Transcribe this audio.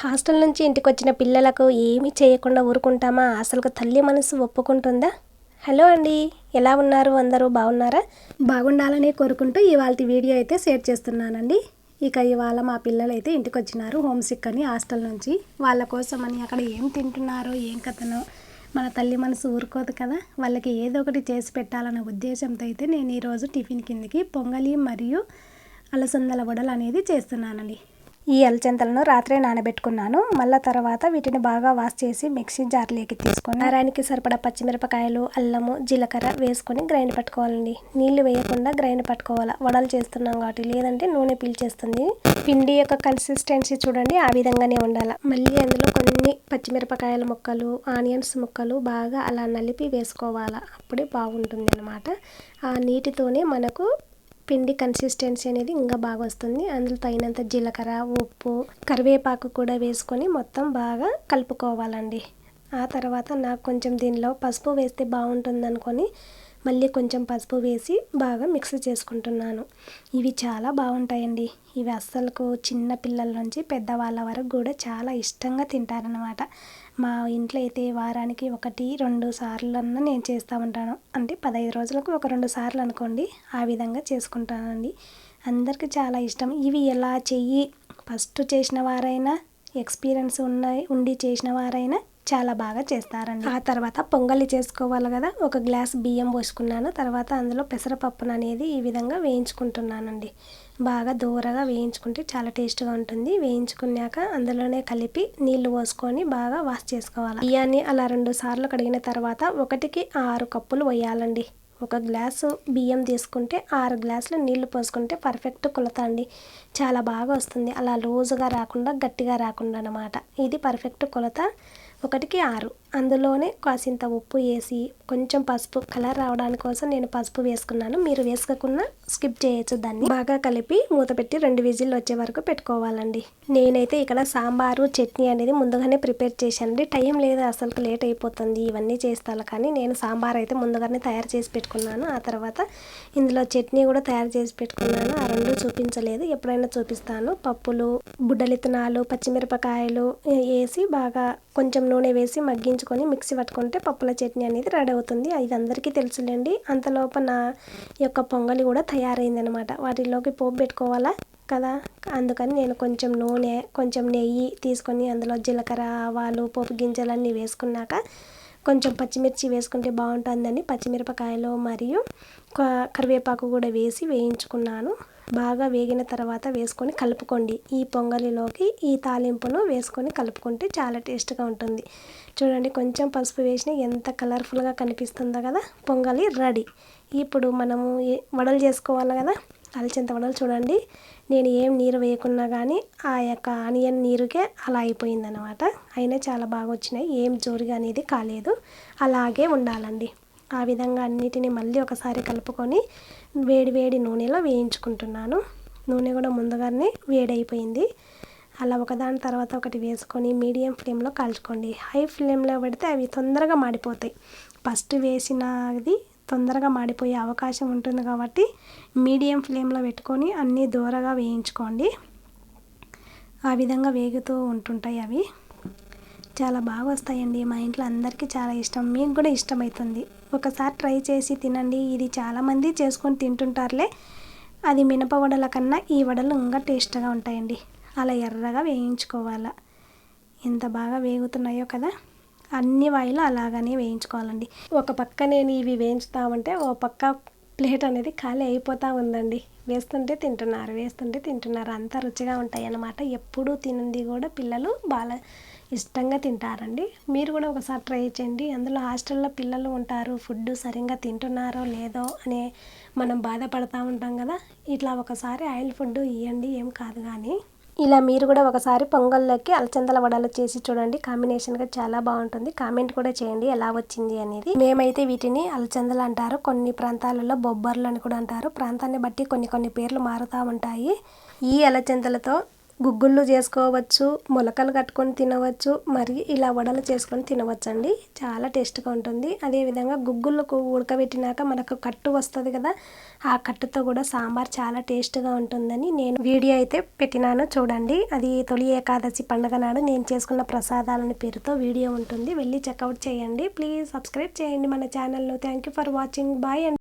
Hostel నుంచి ఇంటికొచ్చిన పిల్లలకు ఏమీ చేయకుండా ఊరుకుంటామా? అసలుకు తల్లి మనసు ఒప్పుకుంటుందా? హలో అండి, ఎలా ఉన్నారు? అందరూ బాగున్నారా? బాగుండాలని కోరుకుంటూ ఇవాళ వీడియో అయితే షేర్ చేస్తున్నానండి. ఇవాళ మా పిల్లలు అయితే ఇంటికి వచ్చినారు హోమ్ సిక్ అని హాస్టల్ నుంచి. వాళ్ళ కోసమని అక్కడ ఏం తింటున్నారో ఏం కథనో మన తల్లి మనసు ఊరుకోదు కదా. వాళ్ళకి ఏదో ఒకటి చేసి పెట్టాలన్న ఉద్దేశంతో అయితే నేను ఈరోజు టిఫిన్ కిందకి పొంగలి మరియు అలసందల వడలు అనేది చేస్తున్నానండి. ఈ అలచందలను రాత్రే నానబెట్టుకున్నాను. మళ్ళీ తర్వాత వీటిని బాగా వాష్ చేసి మిక్సీ జార్లోకి తీసుకొని కారానికి సరిపడా పచ్చిమిరపకాయలు, అల్లము, జీలకర్ర వేసుకొని గ్రైండ్ పట్టుకోవాలండి. నీళ్లు వేయకుండా గ్రైండ్ పట్టుకోవాలి. వడలు చేస్తున్నాం కాబట్టి, లేదంటే నూనె పీల్చేస్తుంది. పిండి యొక్క కన్సిస్టెన్సీ చూడండి, ఆ విధంగానే ఉండాలి. మళ్ళీ అందులో కొన్ని పచ్చిమిరపకాయల ముక్కలు, ఆనియన్స్ ముక్కలు బాగా అలా నలిపి వేసుకోవాలి. అప్పుడే బాగుంటుంది అన్నమాట. ఆ నీటితోనే మనకు పిండి కన్సిస్టెన్సీ అనేది ఇంకా బాగా వస్తుంది. అందులో తగినంత జీలకర్ర, ఉప్పు, కరివేపాకు కూడా వేసుకొని మొత్తం బాగా కలుపుకోవాలండి. ఆ తర్వాత నాకు కొంచెం దీనిలో పసుపు వేస్తే బాగుంటుంది అనుకొని మళ్ళీ కొంచెం పసుపు వేసి బాగా మిక్స్ చేసుకుంటున్నాను. ఇవి చాలా బాగుంటాయండి. ఇవి అస్సలకు చిన్న పిల్లల నుంచి పెద్దవాళ్ళ వరకు కూడా చాలా ఇష్టంగా తింటారనమాట. మా ఇంట్లో అయితే వారానికి 1-2 సార్లన్నా నేను చేస్తూ ఉంటాను. అంటే 15 రోజులకు ఒక 2 సార్లు అనుకోండి. ఆ విధంగా చేసుకుంటానండి. అందరికీ చాలా ఇష్టం. ఇవి ఎలా చెయ్యి ఫస్ట్ చేసిన వారైనా, ఎక్స్పీరియన్స్ ఉండి చేసిన వారైనా చాలా బాగా చేస్తారండి. ఆ తర్వాత పొంగలి చేసుకోవాలి కదా. ఒక గ్లాస్ బియ్యం పోసుకున్నాను. తర్వాత అందులో పెసరపప్పును అనేది ఈ విధంగా వేయించుకుంటున్నానండి. బాగా దూరగా వేయించుకుంటే చాలా టేస్ట్గా ఉంటుంది. వేయించుకున్నాక అందులోనే కలిపి నీళ్లు పోసుకొని బాగా వాష్ చేసుకోవాలి. బియ్యాన్ని అలా 2 సార్లు కడిగిన తర్వాత 1కి 6 కప్పులు వేయాలండి. 1 గ్లాసు బియ్యం తీసుకుంటే 6 గ్లాసులు నీళ్లు పోసుకుంటే పర్ఫెక్ట్ కొలత అండి. చాలా బాగా వస్తుంది. అలా లూజుగా రాకుండా, గట్టిగా రాకుండా అన్నమాట. ఇది పర్ఫెక్ట్ కొలత. 1కి 6. అందులోనే కాసింత ఉప్పు వేసి కొంచెం పసుపు కలర్ రావడానికి కోసం నేను పసుపు వేసుకున్నాను. మీరు వేసుకోకుండా స్కిప్ చేయొచ్చు. దాన్ని బాగా కలిపి మూత పెట్టి 2 విజిల్లు వచ్చే వరకు పెట్టుకోవాలండి. నేనైతే ఇక్కడ సాంబారు, చట్నీ అనేది ముందుగానే ప్రిపేర్ చేశానండి. టైం లేదు, అసలు లేట్ అయిపోతుంది ఇవన్నీ చేస్తాను. కానీ నేను సాంబార్ అయితే ముందుగానే తయారు చేసి పెట్టుకున్నాను. ఆ తర్వాత ఇందులో చట్నీ కూడా తయారు చేసి పెట్టుకున్నాను. ఆ 2 చూపించలేదు, ఎప్పుడైనా చూపిస్తాను. పప్పులు, బుడ్డలిత్తనాలు, పచ్చిమిరపకాయలు వేసి బాగా కొంచెం నూనె వేసి మగ్గించుకొని మిక్సీ పట్టుకుంటే పప్పుల చట్నీ అనేది రెడీ అవుతుంది. ఇది అందరికీ తెలుసులేండి. అంతలోపు నా యొక్క పొంగలి కూడా తయారైంది అనమాట. వాటిలోకి పోపు పెట్టుకోవాలా కదా. అందుకని నేను కొంచెం నూనె, కొంచెం నెయ్యి తీసుకొని అందులో జీలకర్ర, ఆవాలు, పోపు గింజలన్నీ వేసుకున్నాక కొంచెం పచ్చిమిర్చి వేసుకుంటే బాగుంటుందని పచ్చిమిరపకాయలు మరియు కరివేపాకు కూడా వేసి వేయించుకున్నాను. బాగా వేగిన తర్వాత వేసుకొని కలుపుకోండి. ఈ పొంగలిలోకి ఈ తాలింపును వేసుకొని కలుపుకుంటే చాలా టేస్ట్గా ఉంటుంది. చూడండి, కొంచెం పసుపు వేసిన ఎంత కలర్ఫుల్గా కనిపిస్తుందో కదా. పొంగలి రెడీ. ఇప్పుడు మనము వడలు చేసుకోవాలి కదా. అలచంద వడలు చూడండి, నేను ఏం నీరు వేయకున్నా కానీ ఆ యొక్క ఆనియన్ నీరుకే అలా అయిపోయిందనమాట. అయినా చాలా బాగా వచ్చినాయి. ఏం జోరుగా అనేది కాలేదు. అలాగే ఉండాలండి. ఆ విధంగా అన్నిటిని మళ్ళీ ఒకసారి కలుపుకొని వేడి నూనెలో వేయించుకుంటున్నాను. నూనె కూడా ముందుగానే వేడైపోయింది. అలా ఒకదాని తర్వాత ఒకటి వేసుకొని మీడియం ఫ్లేమ్లో కాల్చుకోండి. హై ఫ్లేమ్లో పెడితే అవి తొందరగా మాడిపోతాయి. ఫస్ట్ వేసినది తొందరగా మాడిపోయే అవకాశం ఉంటుంది కాబట్టి మీడియం ఫ్లేమ్లో పెట్టుకొని అన్నీ దూరగా వేయించుకోండి. ఆ విధంగా వేగుతూ ఉంటుంటాయి. అవి చాలా బాగా వస్తాయండి. మా ఇంట్లో అందరికీ చాలా ఇష్టం. మీకు కూడా ఇష్టమవుతుంది. ఒకసారి ట్రై చేసి తినండి. ఇది చాలామంది చేసుకొని తింటుంటారులే. అది మినప వడల కన్నా ఈ వడలు ఇంకా టేస్ట్గా ఉంటాయండి. అలా ఎర్రగా వేయించుకోవాలి. ఎంత బాగా వేగుతున్నాయో కదా. అన్ని వాయిలు అలాగనే వేయించుకోవాలండి. ఒక పక్క నేను ఇవి వేయించుతామంటే ఓ పక్క ప్లేట్ అనేది ఖాళీ అయిపోతూ ఉందండి. వేస్తుంటే తింటున్నారు. అంత రుచిగా ఉంటాయి అన్నమాట. ఎప్పుడూ తినంది కూడా పిల్లలు బాగా ఇష్టంగా తింటారండి. మీరు కూడా ఒకసారి ట్రై చేయండి. అందులో హాస్టల్లో పిల్లలు ఉంటారు, ఫుడ్ సరిగ్గా తింటున్నారో లేదో అని మనం బాధపడుతూ ఉంటాం కదా. ఇట్లా ఒకసారి ఆయిల్ ఫుడ్ ఇవ్వండి, ఏం కాదు. కానీ ఇలా మీరు కూడా ఒకసారి పొంగల్లోకి అలచందల వడలు చేసి చూడండి. కాంబినేషన్గా చాలా బాగుంటుంది. కామెంట్ కూడా చేయండి ఎలా వచ్చింది అనేది. మేమైతే వీటిని అలచందలు అంటారు. కొన్ని ప్రాంతాలలో బొబ్బర్లు అని కూడా అంటారు. ప్రాంతాన్ని బట్టి కొన్ని పేర్లు మారుతూ ఉంటాయి. ఈ అలచందలతో గుగ్గుళ్ళు చేసుకోవచ్చు, మొలకలు కట్టుకొని తినవచ్చు, మరి ఇలా వడలు చేసుకొని తినవచ్చు అండి. చాలా టేస్ట్గా ఉంటుంది. అదేవిధంగా గుగ్గుళ్ళకు ఉడకబెట్టినాక మనకు కట్టు వస్తుంది కదా, ఆ కట్టుతో కూడా సాంబార్ చాలా టేస్ట్గా ఉంటుందని నేను వీడియో అయితే పెట్టినాను చూడండి. అది తొలి ఏకాదశి పండుగ నాడు నేను చేసుకున్న ప్రసాదాలని పేరుతో వీడియో ఉంటుంది, వెళ్ళి చెక్అవుట్ చేయండి. ప్లీజ్ సబ్స్క్రైబ్ చేయండి మన ఛానల్ను. Thank you for watching. Bye అండి.